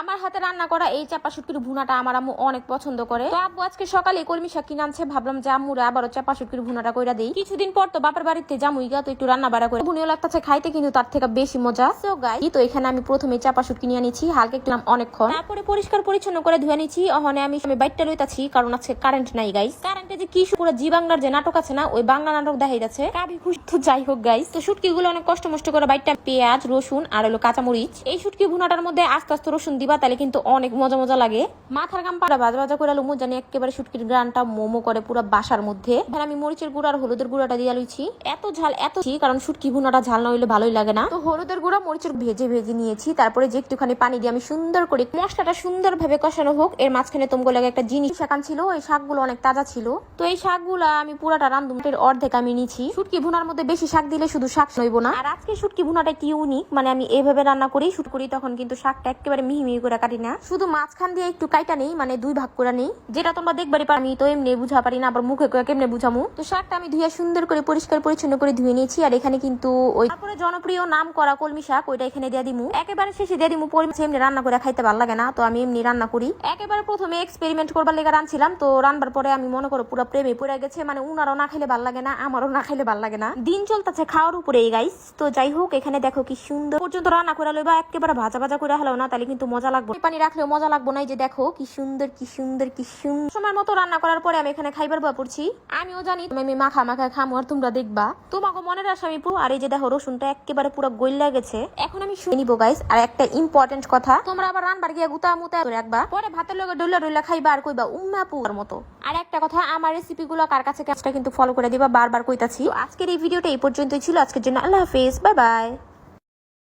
আমার হাতে রান্না করা এই চাপা শুটকির ভুনাটা আমার আম্মু অনেক পছন্দ করে। তো আব্বু আজকে সকালে কলমি শাক কিনে আনছে, ভাবলাম যে আম্মুরে আবারও চাপা শুটকির ভুনাটা কইরা দেই। কিছুদিন পর তো বাপের বাড়িতে যামুই গা, তো একটু রান্না বাড়া করে ভুনিও লাগতেছে খাইতে, কিন্তু তার থেকে বেশি মজা। সো গাইস, তো এখানে আমি প্রথমে চাপা শুটকি নিয়ে নিচ্ছি, হালকা একটু অনেকক্ষণ, তারপরে পরিষ্কার পরিচ্ছন্ন করে ধুয়ে নিচ্ছি। ওখানে আমি বাইটটা লইতাছি, কারণ আজকে কারেন্ট নাই গাইস। কারেন্টে যে কি পুরো জি বাংলার যে নাটক আছে না, ওই বাংলা নাটক দেখাই যাচ্ছে কাবি খুশি। তো যাই হোক গাইস, তো শুটকি গুলো অনেক কষ্ট মষ্ট করে বাইটটা, পেঁয়াজ রসুন আর হলো কাঁচামরিচ, এই শুটকি ভুনাটার মধ্যে আস্তে আস্তে রসুন দিবা, তাহলে কিন্তু অনেক মজা মজা লাগে। মাথার গাম পাড়া ভাজা ভাজা করে লুমু জানি একেবারে শুটকির গ্রানটা মোমো করে পুরো বাসার মধ্যে। এখানে আমি মরিচের গুঁড়া আর হলুদের গুঁড়াটা দিয়ে লইছি। এত ঝাল এত, কারণ শুটকি ভুনাটা ঝাল না হইলে ভালোই লাগে না। তো হলুদের গুঁড়া মরিচের ভেজে ভেজে নিয়েছি, তারপরে যে একটুখানি পানি দিয়ে আমি সুন্দর করে মশলাটা সুন্দর ভাবে কষানো হোক। এর মাঝখানে তোমগো লাগে একটা জিনিস শাকান ছিল, এই শাকগুলো অনেক তাজা ছিল। তো এই শাকগুলো আমি পুরাটা রান্ধুমের অর্ধেক আমি নিচ্ছি। শুটকি ভুনার মধ্যে বেশি শাক দিলে শুধু শাক নইব না। আর আজকে শুটকি ভুনাটা কি ইউনিক, মানে আমি এইভাবে রান্না করি শুট করি, তখন কিন্তু শাকটা একেবারে মিহি মিহি করে কাটি না, শুধু মাঝখান দিয়ে একটু কাইটা নেই, মানে দুই ভাগ করে নেই। যেটা তোমরা দেখবারই পারি, আমি তো এমনি বুঝা পারি না, আবার মুখে করে কেমনে বুঝামু। তো শাকটা আমি ধুয়ে সুন্দর করে পরিষ্কার পরিচ্ছন্ন করে ধুয়ে নিয়েছি। আর এখানে কিন্তু ওই তারপরে জনপ্রিয় নাম করা কলমি শাক, ওইটা এখানে দিয়ে দিমু। একেবারে শেষে দিয়ে দিমু। পরিমাণ এমনি রান্না করে খাইতে ভালো লাগে না, তো আমি এমনি রান্না করি। একেবারে প্রথমে এক্সপেরিমেন্ট করবার লেগে রানছিলাম, তো রান্নার পরে আমি মনে করো পুরো প্রেমে পড়ে গেছে। মানে উনারও না খাইলে ভালো লাগে না, আমারও না খাইলে ভালো লাগে না, দিন চলতেছে খাওয়ার উপরে গাইস। তো যাই হোক, এখানে দেখো কি সুন্দর পর্যন্ত রান্না করে লইবা, একেবারে ভাজা ভাজা করে হলো না, তাহলে কিন্তু মজা লাগবে। পানি রাখলেও মজা লাগবে না। এই যে দেখো কি সুন্দর কি সুন্দর কি সুন্দর। সময় মতো রান্না করার পরে আমি এখানে খাইবার বয়া পড়ছি। আমিও জানি আমি মাখা মাখা খামো, আর তোমরা দেখবা তোমাকে মনের আশা আমি পুরো। আর এই যে দেখো রসুনটা একেবারে পুরো গইলা গেছে। এখন আমি শুনে নিবো গাইস। আর একটা ইম্পর্টেন্ট কথা, তোমরা আবার রান্নার গিয়ে গুতা মুতা করে রাখবা, পরে ভাতের লগে ডইলা ডইলা খাইবা আর কইবা উম্মা পুর মতো। আর একটা কথা, আমার রেসিপি গুলো কার কাছে কাজটা কিন্তু ফলো করে দিবা, বারবার কইতাছি। আজকের এই ভিডিওটা এই পর্যন্তই ছিল। আজকের জন্য আল্লাহ হাফেজ, বাই বাই।